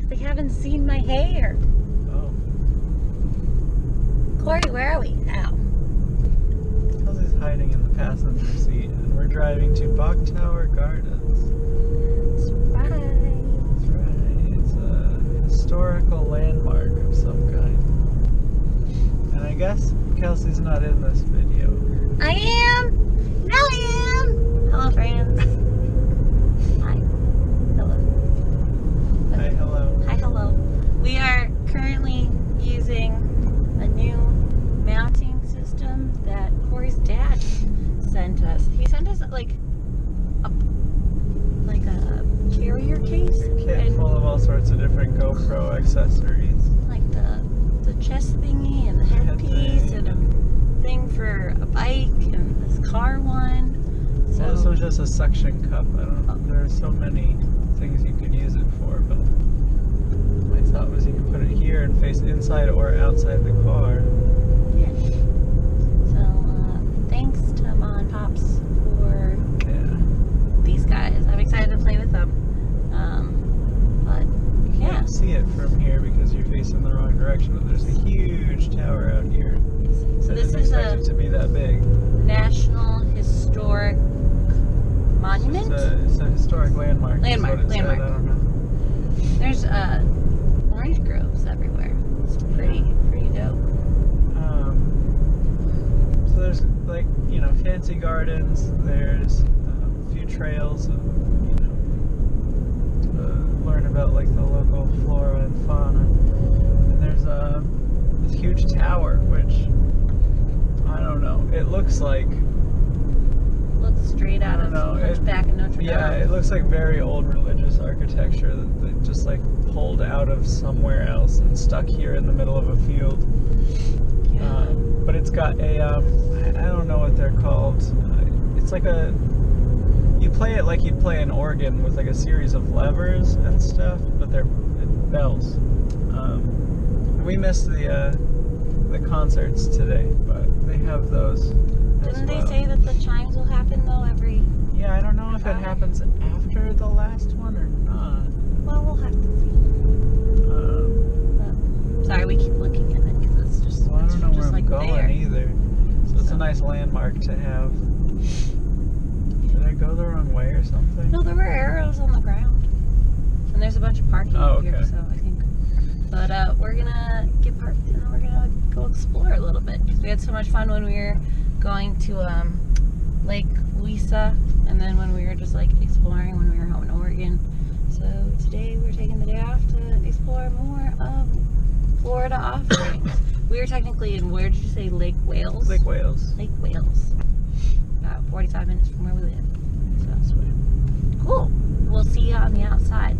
They haven't seen my hair. Oh. Cory, where are we now? Kelsey's hiding in the passenger seat, and we're driving to Bok Tower Gardens. That's right. That's right. It's a historical landmark of some kind. And I guess Kelsey's not in this video. I am! Now I am! Hello, friends. Hi. Hello. Hi, hello. Hi, hello. We are currently using a new mounting system that Cory's dad sent us. He sent us like a carrier case. A kit full of all sorts of different GoPro accessories. Like the chest thingy and the headpiece and a thing for a bike and this car one. So Well, this was just a suction cup. I don't know. There are so many things you could use it for, but my thought was you could put it here and face inside or outside the car. yeah. So thanks to Mom and Pops for these guys. I'm excited to play with them. But You yeah. can't see it from here because you're facing the wrong direction, but there's a huge tower out here. So I this didn't is expect a it to be that big. National Historic Monument. It's a historic landmark. is what it said. Landmark. I don't know. There's orange groves everywhere. It's pretty dope. So there's like, you know, fancy gardens. There's a few trails, to learn about like the local flora and fauna. And there's this huge tower, which I don't know. It looks like Straight out of Hunchback of Notre Dame. yeah, it looks like very old religious architecture that they just like pulled out of somewhere else and stuck here in the middle of a field. Yeah. But it's got a I don't know what they're called. It's like you play it like you'd play an organ with like a series of levers and stuff, but they're bells. We missed the concerts today, but they have those. Didn't they say that the chimes will happen though every? Yeah, I don't know if it happens after the last one or not. Well, we'll have to see. Sorry, we keep looking at it because it's just. Well, I don't know where I'm like going there. either. So it's a nice landmark to have. Did I go the wrong way or something? No, there were arrows on the ground, and there's a bunch of parking here, so I think. But we're gonna get parked and then we're gonna go explore a little bit because we had so much fun when we were going to Lake Louisa, and then when we were just like exploring when we were home in Oregon. So today we're taking the day off to explore more of Florida offerings. We were technically in, where did you say, Lake Wales? Lake Wales. Lake Wales. About 45 minutes from where we live. So sweet. Cool. We'll see you on the outside.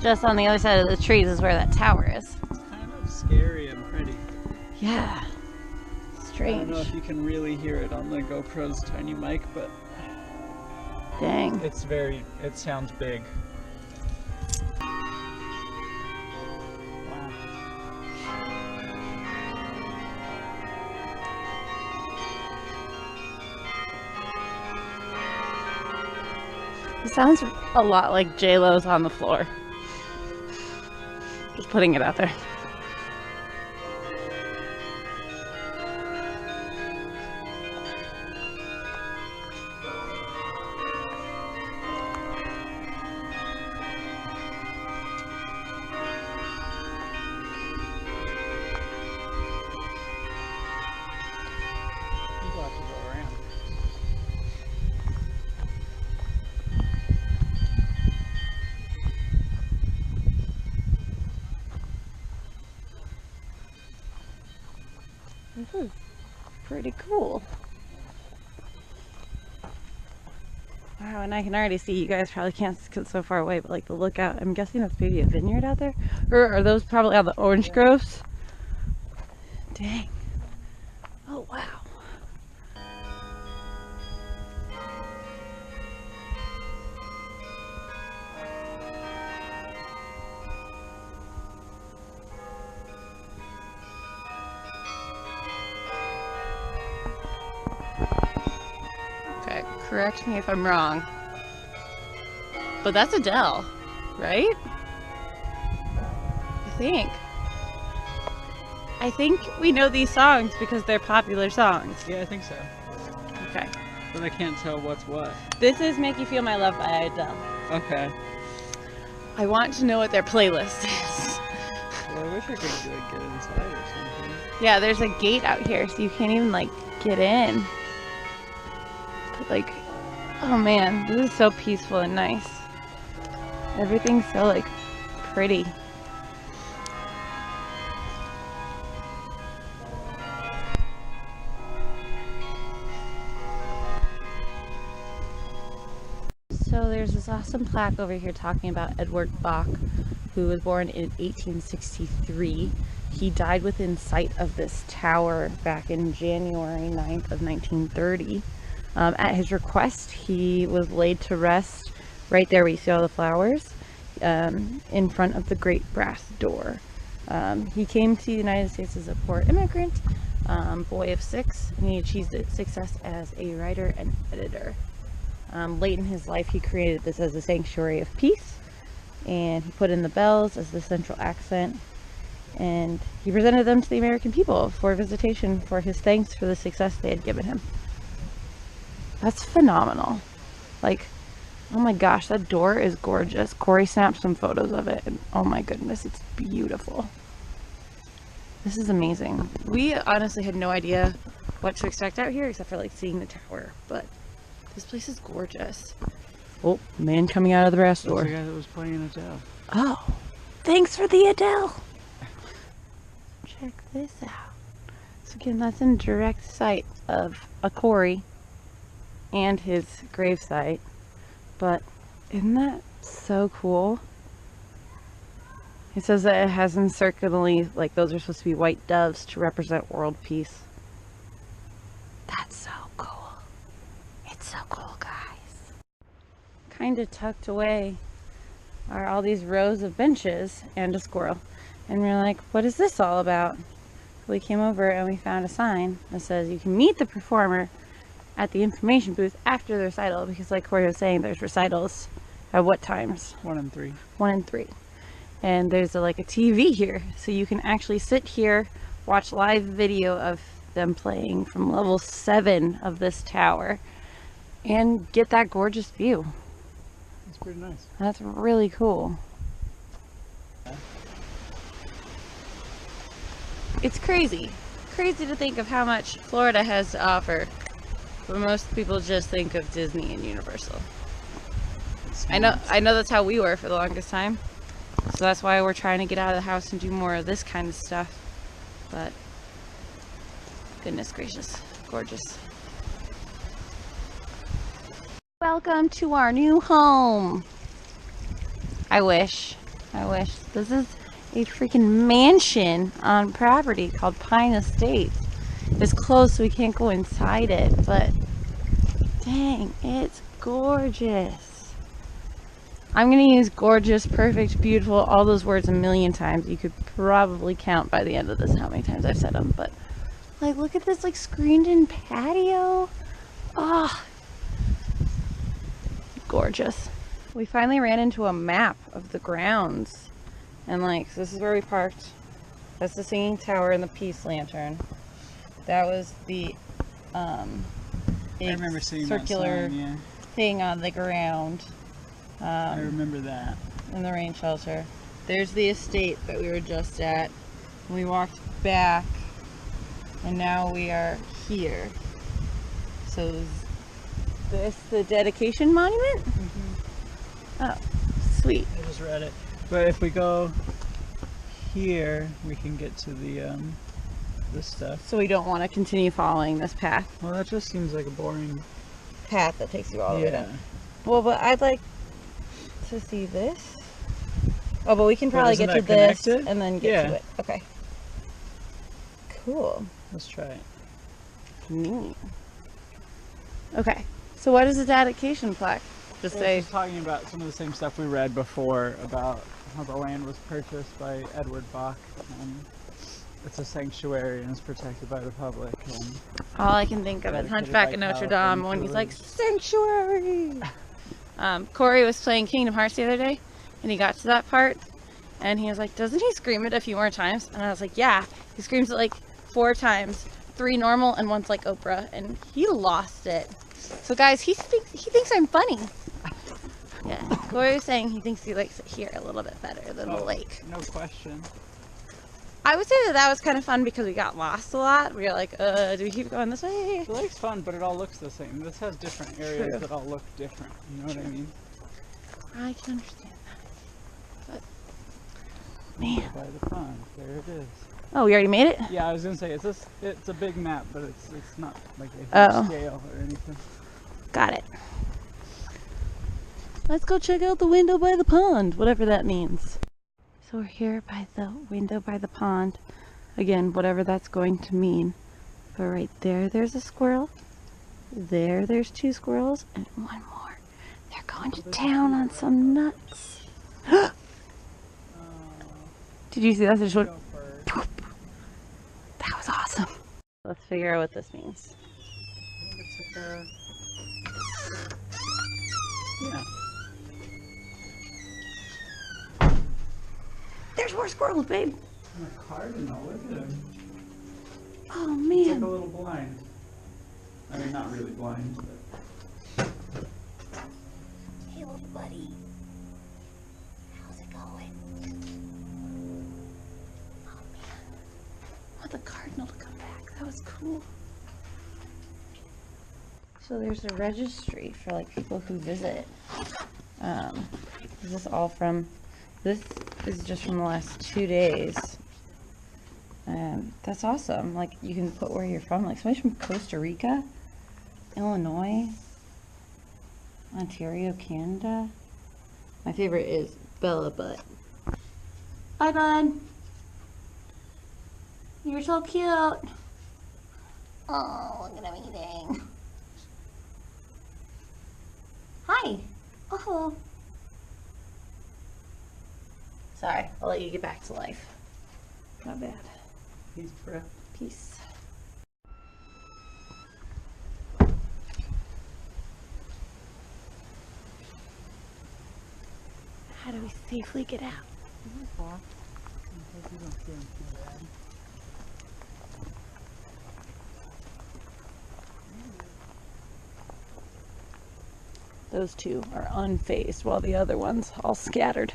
Just on the other side of the trees is where that tower is. It's kind of scary and pretty. Yeah. Strange. I don't know if you can really hear it on the GoPro's tiny mic, but dang. it sounds big. Wow. It sounds a lot like J-Lo's on the floor. Just putting it out there. We'll have to go around. This is pretty cool. Wow, and I can already see, you guys probably can't because it's so far away, but like the lookout, I'm guessing that's maybe a vineyard out there? Or are those probably all the orange groves? Dang. Oh, wow. correct me if I'm wrong, but that's Adele, right? I think we know these songs because they're popular songs. Yeah, I think so. Okay. But I can't tell what's what. This is Make You Feel My Love by Adele. Okay. I want to know what their playlist is. Well, I wish I could like, get inside or something. Yeah, there's a gate out here, so you can't even like get in. But like, oh man, this is so peaceful and nice. Everything's so like pretty. So there's this awesome plaque over here talking about Edward Bok, who was born in 1863. He died within sight of this tower back in January 9th of 1930. At his request, he was laid to rest right there where you see all the flowers, in front of the great brass door. He came to the United States as a poor immigrant, boy of 6, and he achieved success as a writer and editor. Late in his life, he created this as a sanctuary of peace, and he put in the bells as the central accent, and he presented them to the American people for visitation for his thanks for the success they had given him. That's phenomenal. Like, oh my gosh, that door is gorgeous. Cory snapped some photos of it, and oh my goodness, it's beautiful. This is amazing. We honestly had no idea what to expect out here except for like seeing the tower, but this place is gorgeous. Oh, man coming out of the brass door. There's the guy that was playing Adele. Oh, thanks for the Adele. Check this out. So again, that's in direct sight of a Cory and his gravesite. But isn't that so cool? It says that it has them circularly, like those are supposed to be white doves to represent world peace. That's so cool. It's so cool, guys. Kind of tucked away are all these rows of benches and a squirrel. And we're like, what is this all about? We came over and we found a sign that says you can meet the performer at the information booth after the recital, because like Cory was saying, there's recitals at what times? 1 and 3. 1 and 3. And there's like a TV here, so you can actually sit here, watch live video of them playing from level 7 of this tower and get that gorgeous view. That's pretty nice. That's really cool. It's crazy to think of how much Florida has to offer, but most people just think of Disney and Universal. I know that's how we were for the longest time, so that's why we're trying to get out of the house and do more of this kind of stuff. But goodness gracious, gorgeous. Welcome to our new home. I wish. This is a freaking mansion on property called Pine Estates. It's closed so we can't go inside it, but dang, it's gorgeous. I'm gonna use gorgeous, perfect, beautiful, all those words a million times. You could probably count by the end of this how many times I've said them, but like, look at this like screened in patio. Oh, gorgeous. We finally ran into a map of the grounds, and like, so this is where we parked. That's the Singing Tower and the Peace Lantern. That was the I remember seeing circular that sign, yeah. thing on the ground. I remember that. In the rain shelter. There's the estate that we were just at. We walked back, and now we are here. So is this the dedication monument? Mm-hmm. Oh, sweet. I just read it. But if we go here, we can get to the this stuff. So we don't want to continue following this path. Well, that just seems like a boring Path that takes you all the way yeah. down. Well, but I'd like to see this. Oh, but we can probably get to this and then get to it. Okay. Cool. Let's try it. Neat. Okay. So what is the dedication plaque? Just say. Just talking about some of the same stuff we read before about how the land was purchased by Edward Bok. it's a sanctuary and it's protected by the public. And all I can think of is Hunchback of Notre Dame when he's like, sanctuary! Cory was playing Kingdom Hearts the other day, and he got to that part, and he was like, doesn't he scream it a few more times? And I was like, yeah. He screams it like 4 times. 3 normal and 1's like Oprah, and he lost it. So guys, he thinks I'm funny. Yeah, Cory was saying he thinks he likes it here a little bit better than the lake. No question. I would say that was kind of fun because we got lost a lot. We were like, do we keep going this way? The lake's fun, but it all looks the same. This has different areas that all look different. You know what I mean? I can understand that. But, man. By the pond, there it is. Oh, we already made it? Yeah, I was gonna say it's a big map, but it's not like a huge scale or anything. Got it. Let's go check out the window by the pond, whatever that means. So we're here by the window by the pond. Again, whatever that's going to mean. But right there, there's a squirrel. There's 2 squirrels and 1 more. They're going to town on some nuts. Did you see that? Just went, that was awesome. Let's figure out what this means. I think it's like yeah. There's more squirrels, babe. And a cardinal, look at him. Oh It's like man. a little blind. I mean, not really blind, but. Hey little buddy. How's it going? Oh man. I want the cardinal to come back. That was cool. So there's a registry for like people who visit. This is all from, this is just from the last 2 days. That's awesome. Like you can put where you're from. Like somebody's from Costa Rica, Illinois, Ontario, Canada. My favorite is Bella Butt. Bye, bud. You're so cute. Oh, look at him eating. Hi. Oh, hello. Sorry, I'll let you get back to life. Not bad. He's Br'er. Peace. How do we safely get out? Those 2 are unfazed while the other one's all scattered.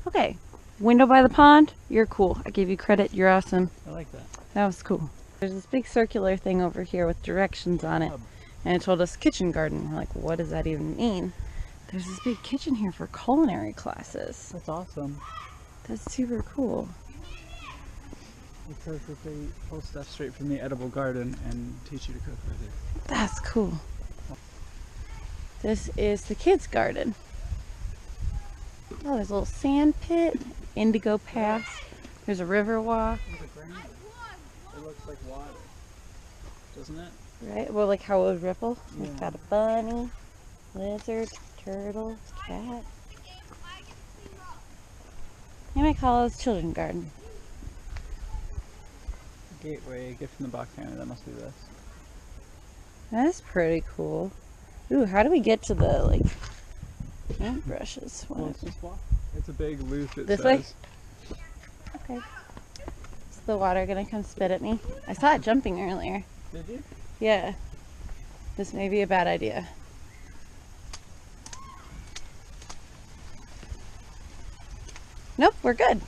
Okay, window by the pond, you're cool. I give you credit, you're awesome. I like that. That was cool. There's this big circular thing over here with directions on it. And it told us kitchen garden. We're like, what does that even mean? There's this big kitchen here for culinary classes. That's awesome. That's super cool. It says that they pull stuff straight from the edible garden and teach you to cook with it. That's cool. This is the kids' garden. Oh, there's a little sand pit, indigo path. There's a river walk. It looks like water, doesn't it? Right? Well, like how it would ripple. Yeah. We've got a bunny, lizard, turtle, cat. You might call it a children's garden. Gateway, gift from the Bok Tower. That must be this. That's pretty cool. Ooh, how do we get to the like paintbrushes? Well, let's just walk. It's a big loop. It This says. way? Okay. Is the water gonna come spit at me? I saw it jumping earlier. Did you? Yeah. This may be a bad idea. Nope, we're good.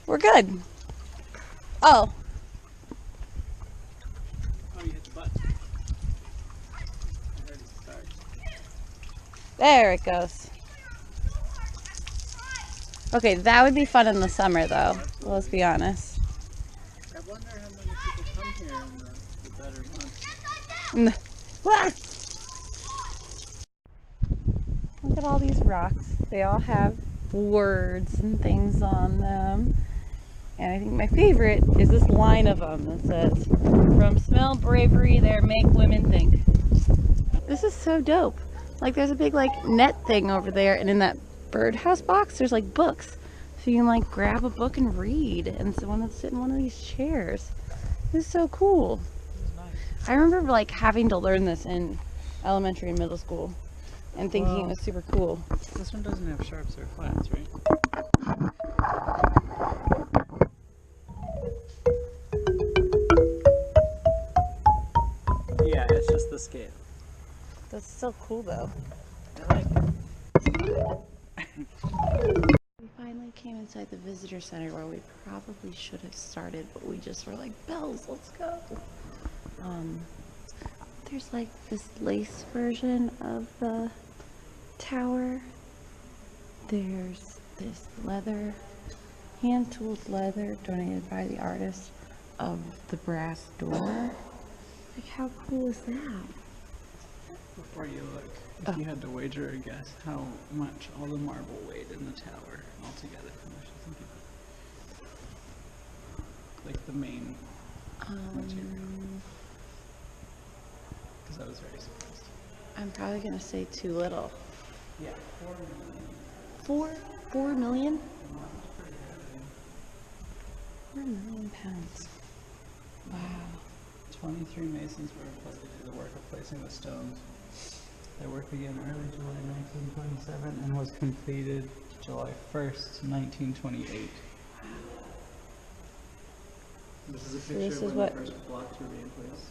We're good. Oh. Oh, you hit the button. I heard it start. There it goes. Okay, that would be fun in the summer though. Let's be honest. I wonder how many people come here in the better months. Look at all these rocks. They all have words and things on them. And I think my favorite is this line of them that says, "From smell bravery there make women think." This is so dope. Like there's a big like net thing over there, and in that birdhouse box, there's like books. So you can like grab a book and read, and someone would sit in one of these chairs. This is so cool. This is nice. I remember like having to learn this in elementary and middle school and thinking it was super cool. This one doesn't have sharps or flats, right? Yeah, it's just the scale. That's so cool though. I like it. We finally came inside the visitor center where we probably should have started, but we just were like, bells, let's go. There's like this lace version of the tower. There's this leather, hand-tooled leather donated by the artist of the brass door. Like, how cool is that? Before you look, if you had to wager a guess how much all the marble weighed in the tower altogether, how much do you think it like the main material? Because I was very surprised. I'm probably gonna say too little. Yeah, 4 million. 4 million? 4 million pounds. Wow. 23 masons were employed to do the work of placing the stones. Their work began early July 1927 and was completed July 1st, 1928. This is a picture this of is when what- the first blocks were being placed.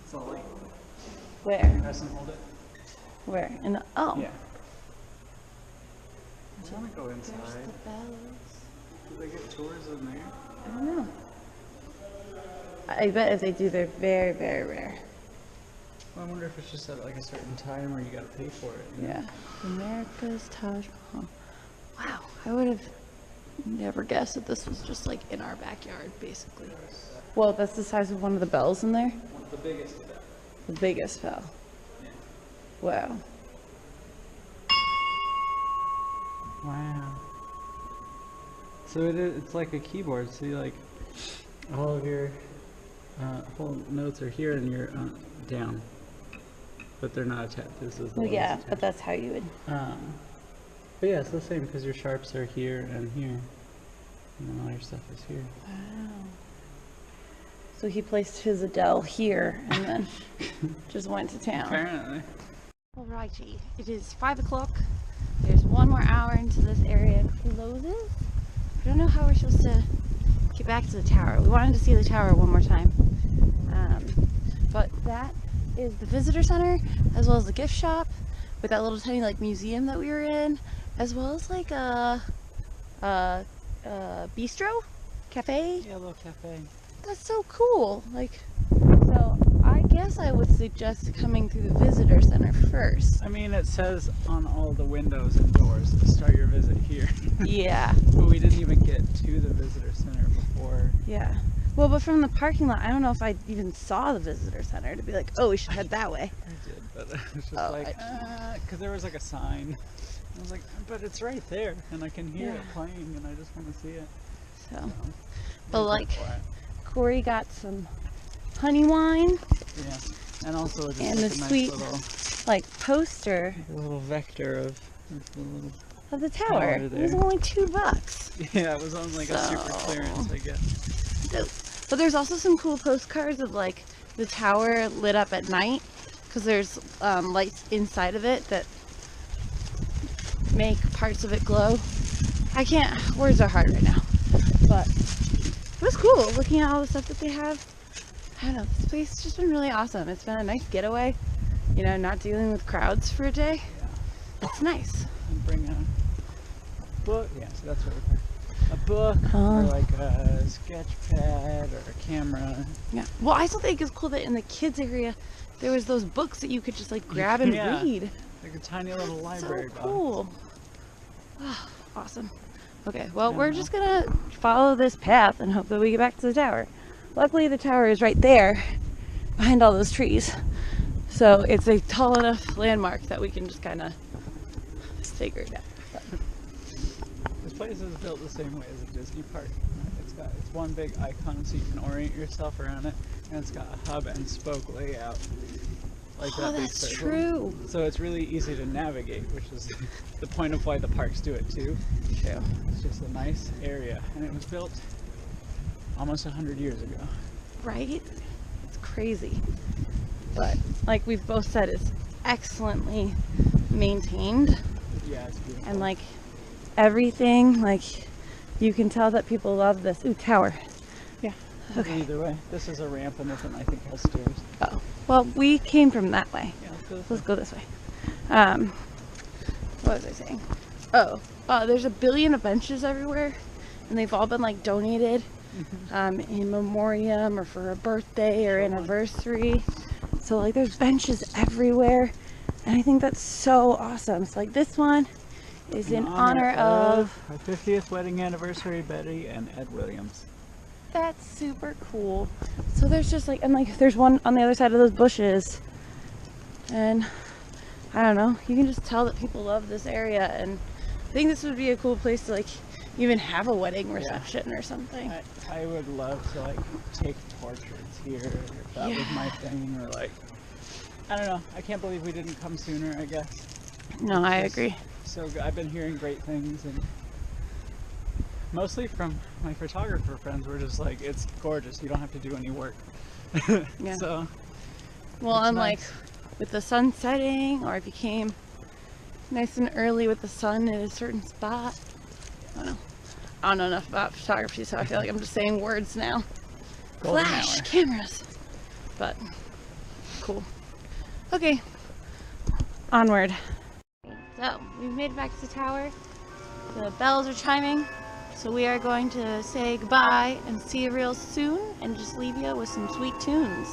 It's all like, Where? press and hold it. Where? In the, oh. Yeah. I want to go inside. There's the bells. Do they get tours in there? I don't know. I bet if they do, they're very, very rare. Well, I wonder if it's just at like a certain time or you gotta pay for it. You know? Yeah. America's Taj Mahal. Wow. I would have never guessed that this was just like in our backyard, basically. Well, that's the size of one of the bells in there. The biggest of that. The biggest bell. Yeah. Wow. Wow. So it's like a keyboard. See, like all of your whole notes are here and you're down, but they're not attached. This is the Well, one yeah, that's but that's how you would. but yeah, it's the same because your sharps are here and here, and then all your stuff is here. Wow. So he placed his Adele here and then just went to town. Apparently. Alrighty, it is 5 o'clock. There's 1 more hour until this area closes. I don't know how we're supposed to get back to the tower. We wanted to see the tower one more time. But that is the visitor center, as well as the gift shop, with that little tiny like museum that we were in, as well as like a bistro, cafe. Yeah, a little cafe. That's so cool. Like, so I guess I would suggest coming through the visitor center first. I mean, it says on all the windows and doors to start your visit here. Yeah. But we didn't even get to the visitor center before. Yeah. Well, but from the parking lot, I don't know if I even saw the visitor center to be like, oh, we should head that way. I did, but it was just Oh, like, because there was like a sign. I was like, but it's right there, and I can hear it playing, and I just want to see it. So, but like, for it. Cory got some honey wine Yeah, and also just and like the a nice sweet, little, like, poster a little vector of the little. of the tower. It was there. only $2. Yeah, it was on like a super So- clearance, I guess. Dope. But there's also some cool postcards of like the tower lit up at night, because there's lights inside of it that make parts of it glow. I can't, words are hard right now, but it was cool looking at all the stuff that they have. I don't know, this place has just been really awesome. It's been a nice getaway, you know, not dealing with crowds for a day. It's nice. And bring a book. Yeah, so that's what we're talking. A book, or like a sketch pad, or a camera. Yeah. Well, I still think it's cool that in the kids area there was those books that you could just like grab and Yeah. read. Like a tiny little library So box. cool. Awesome. Okay, well, we're just gonna follow this path and hope that we get back to the tower. Luckily, the tower is right there behind all those trees. So it's a tall enough landmark that we can just kind of figure it out. But This place is built the same way as a Disney park. It's one big icon so you can orient yourself around it, and it's got a hub and spoke layout. like Oh, that big that's circle. true. So it's really easy to navigate, which is the point of why the parks do it too. True. It's just a nice area, and it was built almost 100 years ago. Right? It's crazy. But like we've both said, it's excellently maintained. Yeah, it's beautiful. And like everything, like you can tell that people love this. Ooh, tower. Yeah. Okay. Either way, this is a ramp, and this one I think has stairs. Oh, well, we came from that way. Yeah, let's go this Let's go this way. What was I saying? Oh, there's a billion of benches everywhere, and they've all been like donated in memoriam or for a birthday or anniversary. So like there's benches everywhere, and I think that's so awesome. So like this one is in honor of our 50th wedding anniversary, Betty and Ed Williams. That's super cool. So there's just like, and like there's one on the other side of those bushes, and I don't know, you can just tell that people love this area, and I think this would be a cool place to like even have a wedding reception or something. I would love to like take portraits here if that was my thing, or like, I don't know, I can't believe we didn't come sooner, I guess. No, I agree. So I've been hearing great things, and mostly from my photographer friends. We're just like, it's gorgeous, you don't have to do any work. Yeah. So well, unlike nice. with the sun setting, or if you came nice and early with the sun at a certain spot. I don't know enough about photography, so I feel like I'm just saying words now. Golden Flash hour. cameras. But cool. Okay. Onward. So we've made it back to the tower. The bells are chiming. So we are going to say goodbye and see you real soon, and just leave you with some sweet tunes.